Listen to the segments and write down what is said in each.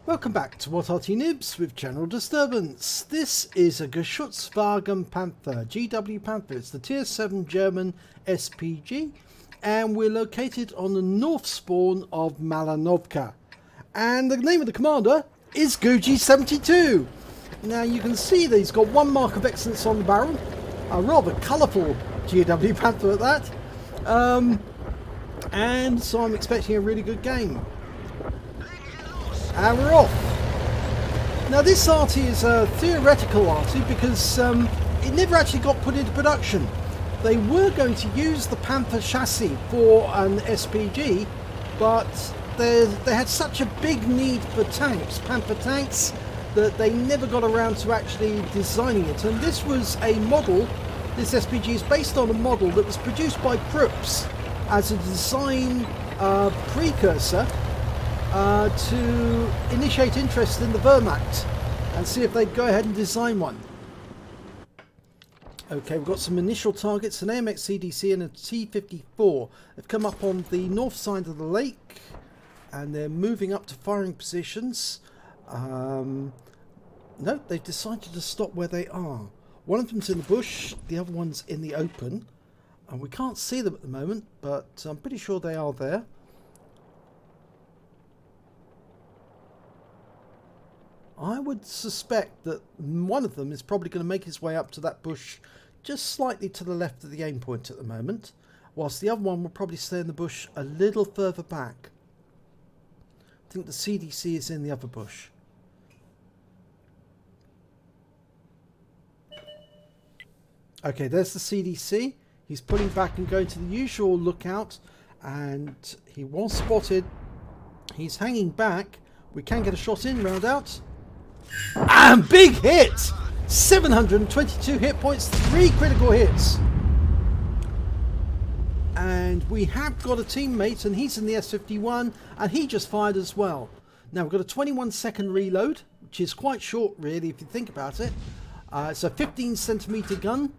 Welcome back to What Arty Noobs with General Disturbance. This is a Geschützwagen Panther, GW Panther. It's the Tier 7 German SPG, and we're located on the north spawn of Malinovka. And the name of the commander is Guji72. Now you can see that he's got one mark of excellence on the barrel, a rather colourful GW Panther at that. And so I'm expecting a really good game. And we're off. Now this Arty is a theoretical Arty because it never actually got put into production. They were going to use the Panther chassis for an SPG, but they had such a big need for tanks, Panther tanks, that they never got around to actually designing it. And this was a model, this SPG is based on a model that was produced by Krups as a design precursor to initiate interest in the Wehrmacht and see if they'd go ahead and design one. Okay, we've got some initial targets, an AMX CDC and a T-54. They've come up on the north side of the lake and they're moving up to firing positions. No, they've decided to stop where they are. One of them's in the bush, the other one's in the open, and we can't see them at the moment, but I'm pretty sure they are there. I would suspect that one of them is probably going to make his way up to that bush just slightly to the left of the aim point at the moment, whilst the other one will probably stay in the bush a little further back. I think the CDC is in the other bush. Okay, there's the CDC. He's pulling back and going to the usual lookout, and he was spotted. He's hanging back. We can get a shot in, round out. And big hit! 722 hit points, 3 critical hits. And we have got a teammate, and he's in the S51, and he just fired as well. Now we've got a 21-second reload, which is quite short really if you think about it. It's a 15-centimeter gun.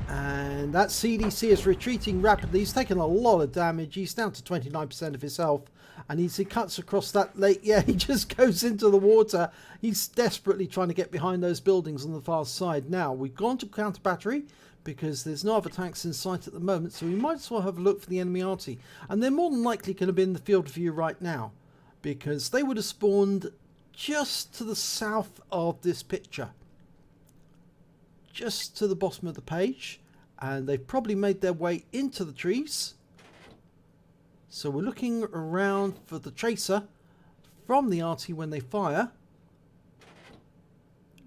And that CDC is retreating rapidly. He's taken a lot of damage. He's down to 29% of his health. And as he cuts across that lake, yeah, he just goes into the water. He's desperately trying to get behind those buildings on the far side. Now, we've gone to counter battery because there's no other tanks in sight at the moment. So we might as well have a look for the enemy Arty. And they're more than likely going to be in the field of view right now, because they would have spawned just to the south of this picture. Just to the bottom of the page, and they've probably made their way into the trees. So we're looking around for the tracer from the Arty when they fire.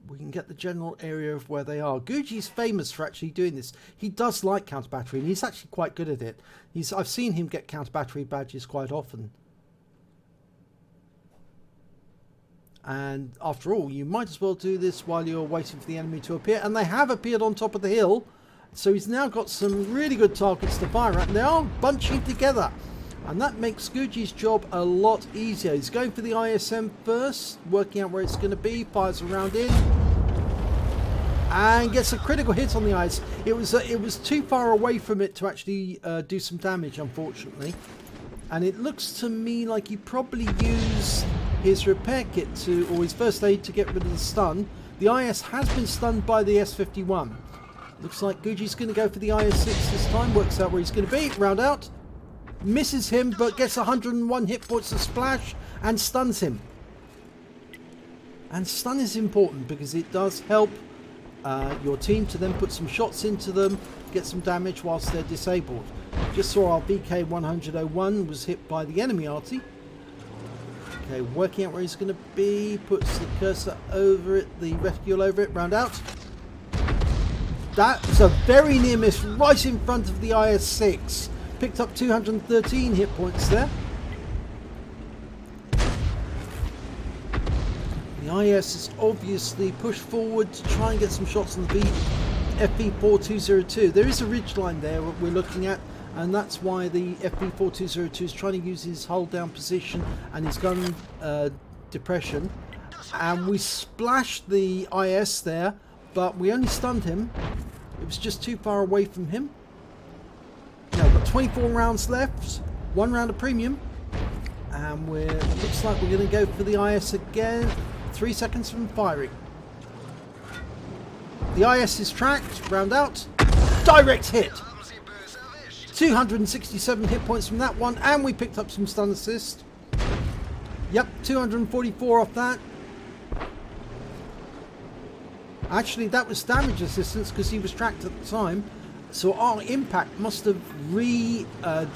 We can get the general area of where they are. Guji's famous for actually doing this. He does like counter battery, and he's actually quite good at it. I've seen him get counter battery badges quite often. And after all, you might as well do this while you're waiting for the enemy to appear. And they have appeared on top of the hill. So he's now got some really good targets to fire at. And they are bunching together. And that makes Guji's job a lot easier. He's going for the ISM first, working out where it's going to be. Fires around in. And gets a critical hit on the ice. It was too far away from it to actually do some damage, unfortunately. And it looks to me like he probably used his repair kit or his first aid to get rid of the stun. The IS has been stunned by the S51. Looks like Guji's going to go for the IS-6 this time. Works out where he's going to be. Round out. Misses him, but gets 101 hit points of splash and stuns him. And stun is important because it does help your team to then put some shots into them, get some damage whilst they're disabled. Just saw our VK101 was hit by the enemy Arty. Okay, working out where he's going to be, puts the cursor over it, the reticule over it, round out. That's a very near miss right in front of the IS-6. Picked up 213 hit points there. The IS is obviously pushed forward to try and get some shots on the FV4202. There is a ridgeline there we're looking at, and that's why the FV4202 is trying to use his hold down position and his gun depression. And we splashed the IS there, but we only stunned him. It was just too far away from him. Now we've got 24 rounds left, 1 round of premium. And looks like we're going to go for the IS again. 3 seconds from firing. The IS is tracked. Round out. Direct hit. 267 hit points from that one. And we picked up some stun assist. Yep, 244 off that. Actually, that was damage assistance because he was tracked at the time. So our impact must have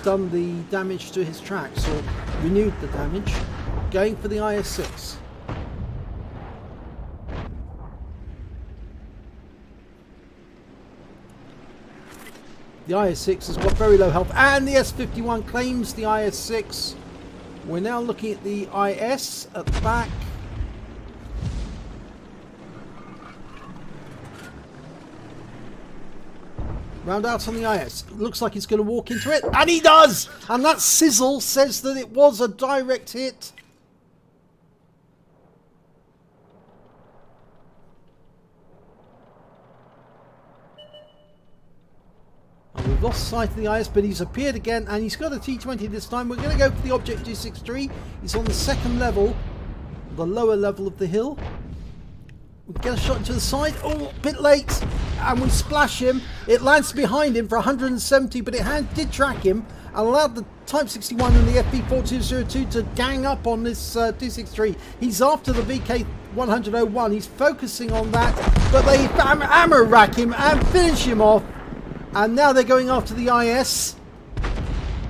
done the damage to his tracks, or renewed the damage. Going for the IS-6. The IS-6 has got very low health, and the S-51 claims the IS-6. We're now looking at the IS at the back. Round out on the IS. Looks like he's going to walk into it. And he does! And that sizzle says that it was a direct hit. And we've lost sight of the IS, but he's appeared again. And he's got a T-20 this time. We're going to go for the Object 263. He's on the second level. The lower level of the hill. We get a shot to the side. Oh, a bit late. And we splash him. It lands behind him for 170, but it did track him and allowed the Type 61 and the FB4202 to gang up on this 263. He's after the VK100-01. He's focusing on that, but they hammer rack him and finish him off. And now they're going after the IS.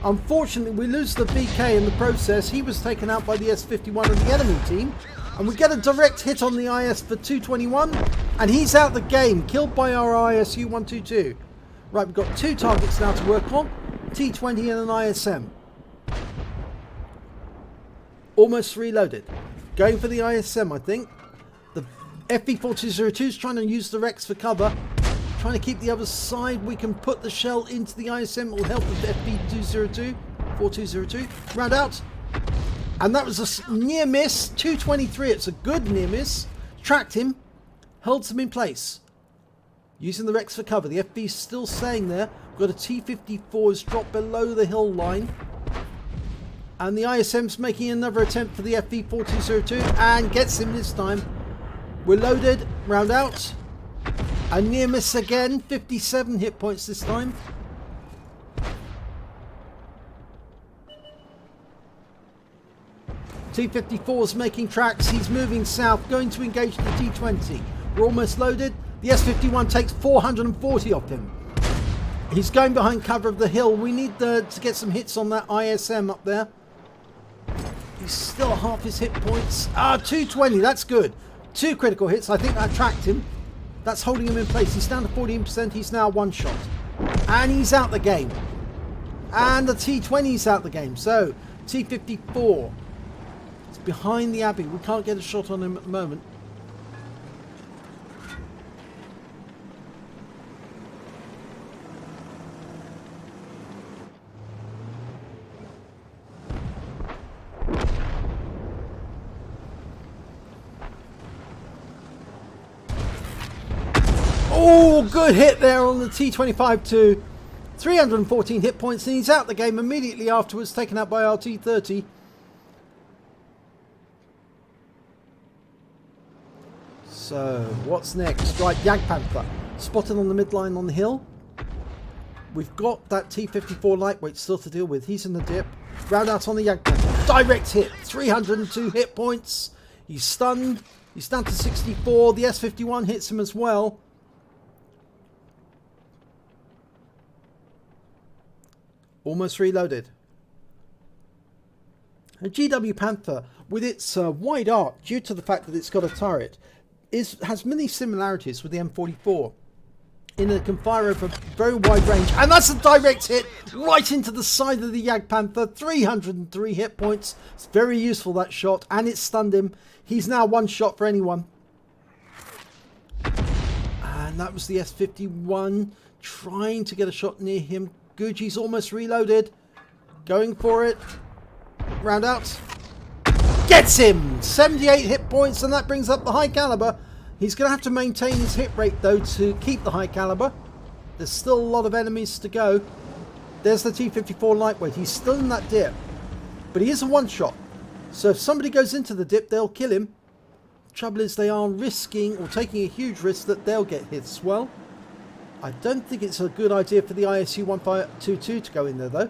Unfortunately, we lose the VK in the process. He was taken out by the S-51 of the enemy team. And we get a direct hit on the IS for 221. And he's out the game, killed by our ISU-122. Right, we've got 2 targets now to work on. T-20 and an ISM. Almost reloaded. Going for the ISM, I think. The FB4202 is trying to use the Rex for cover. Trying to keep the other side. We can put the shell into the ISM. It will help with the FB202. 4202. Round out. And that was a near miss. 223. It's a good near miss. Tracked him. Held him in place. Using the Rex for cover. The FB's still staying there. We've got a T-54 has dropped below the hill line. And the ISM's making another attempt for the FB4202. And gets him this time. We're loaded. Round out. A near miss again. 57 hit points this time. T-54's making tracks. He's moving south, going to engage the T-20. We're almost loaded. The S-51 takes 440 off him. He's going behind cover of the hill. We need to get some hits on that ISM up there. He's still half his hit points. 220. That's good. 2 critical hits. I think that tracked him. That's holding him in place. He's down to 14%. He's now 1 shot. And he's out the game. And the T-20's out the game. So, T-54. Behind the Abbey. We can't get a shot on him at the moment. Oh, good hit there on the T-25 too. 314 hit points, and he's out the game immediately afterwards, taken out by our T-30. So, what's next? Right, Jag Panther. Spotted on the midline on the hill. We've got that T-54 lightweight still to deal with. He's in the dip. Round out on the Jag Panther. Direct hit. 302 hit points. He's stunned. He's down to 64. The S-51 hits him as well. Almost reloaded. A GW Panther, with its wide arc, due to the fact that it's got a turret, has many similarities with the M44. In it can fire over very wide range, and that's a direct hit right into the side of the Jag Panther. 303 hit points. It's very useful, that shot, and it stunned him. He's now 1 shot for anyone. And that was the S-51 trying to get a shot near him. Gucci's almost reloaded. Going for it. Round out. Gets him! 78 hit points, and that brings up the high caliber. He's going to have to maintain his hit rate, though, to keep the high caliber. There's still a lot of enemies to go. There's the T-54 lightweight. He's still in that dip. But he is a 1 shot. So if somebody goes into the dip, they'll kill him. Trouble is they are risking or taking a huge risk that they'll get hit as well. I don't think it's a good idea for the ISU 1522 to go in there though.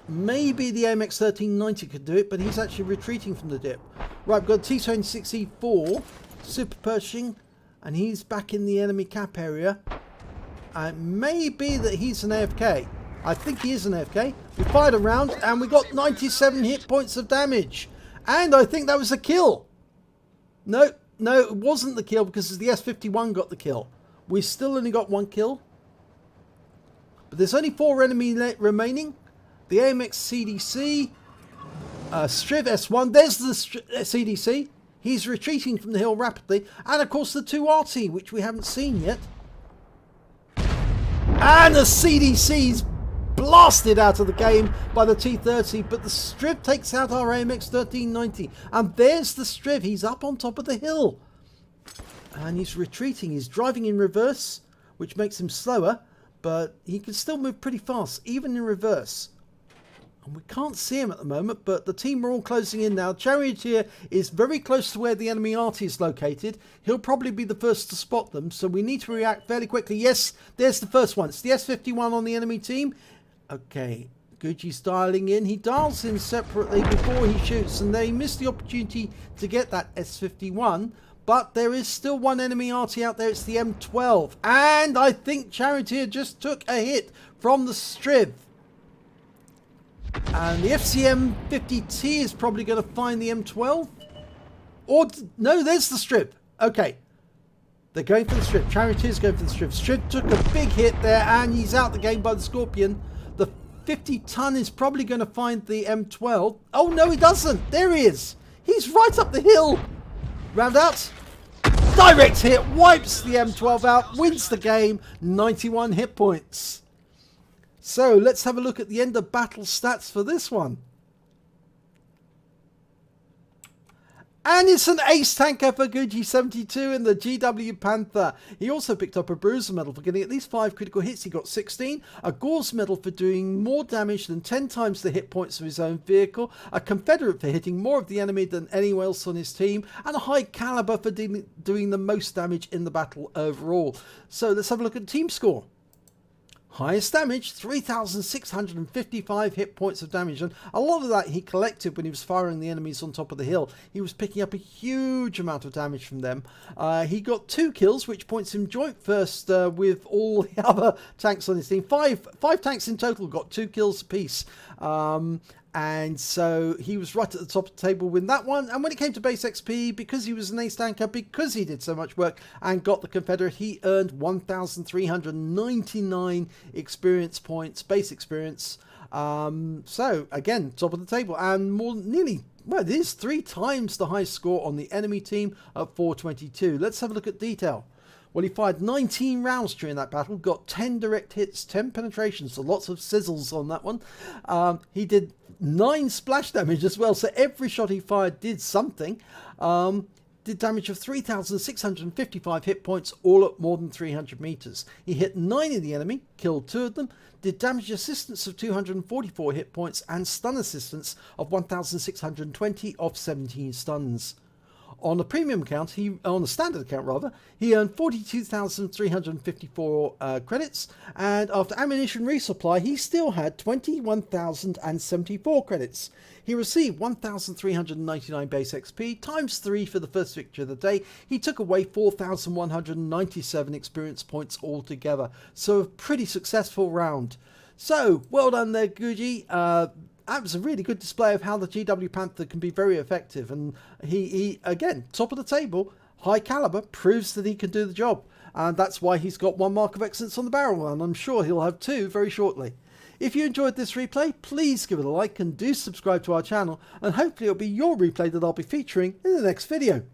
Maybe the AMX 1390 could do it, but he's actually retreating from the dip. Right, we've got T26E4 super Pershing, and he's back in the enemy cap area. And it may be that he's an AFK. I think he is an AFK. We fired a round and we got 97 hit points of damage. And I think that was a kill. No, it wasn't the kill because the S51 got the kill. We still only got one kill. But there's only 4 enemy remaining. The AMX CDC, Striv S1, there's the CDC. He's retreating from the hill rapidly. And of course the 2 Arty, which we haven't seen yet. And the CDC's blasted out of the game by the T30, but the Striv takes out our AMX 1390. And there's the Striv, he's up on top of the hill. And he's retreating, he's driving in reverse, which makes him slower, but he can still move pretty fast, even in reverse. And we can't see him at the moment, but the team are all closing in now. Charioteer is very close to where the enemy Arty is located. He'll probably be the first to spot them, so we need to react fairly quickly. Yes, there's the first one. It's the S51 on the enemy team. Okay, Gucci's dialing in. He dials in separately before he shoots, and they missed the opportunity to get that S51. But there is still one enemy Arty out there. It's the M12. And I think Charioteer just took a hit from the Striv. And the FCM 50T is probably going to find the M12. Or, no, there's the Striv. Okay. They're going for the Striv. Charioteer's going for the Striv. Striv took a big hit there and he's out the game by the Scorpion. The 50-ton is probably going to find the M12. Oh, no, he doesn't. There he is. He's right up the hill. Round out. Direct hit. Wipes the M12 out. Wins the game. 91 hit points. So let's have a look at the end of battle stats for this one. And it's an ace tanker for Gucci72 in the GW Panther. He also picked up a Bruiser medal for getting at least 5 critical hits. He got 16. A Gore's medal for doing more damage than 10 times the hit points of his own vehicle. A Confederate for hitting more of the enemy than anyone else on his team. And a High Calibre for doing the most damage in the battle overall. So let's have a look at team score. Highest damage, 3,655 hit points of damage, and a lot of that he collected when he was firing the enemies on top of the hill. He was picking up a huge amount of damage from them. He got 2 kills, which points him joint first with all the other tanks on his team. Five tanks in total got 2 kills apiece. And so he was right at the top of the table with that one. And when it came to base XP, because he was an ace tanker, because he did so much work and got the Confederate, he earned 1,399 experience points, base experience. So again, top of the table, and it is 3 times the high score on the enemy team at 422. Let's have a look at detail. Well, he fired 19 rounds during that battle, got 10 direct hits, 10 penetrations, so lots of sizzles on that one. He did 9 splash damage as well, so every shot he fired did something. Did damage of 3,655 hit points, all at more than 300 meters. He hit 9 of the enemy, killed 2 of them, did damage assistance of 244 hit points, and stun assistance of 1,620 off 17 stuns. On the premium account, on the standard account rather, he earned 42,354 credits, and after ammunition resupply, he still had 21,074 credits. He received 1,399 base XP, times 3 for the first victory of the day. He took away 4,197 experience points altogether, so a pretty successful round. So, well done there, Gucci. That was a really good display of how the GW Panther can be very effective, and he again, top of the table, High Calibre, proves that he can do the job, and that's why he's got 1 mark of excellence on the barrel, and I'm sure he'll have 2 very shortly. If you enjoyed this replay, please give it a like and do subscribe to our channel, and hopefully it'll be your replay that I'll be featuring in the next video.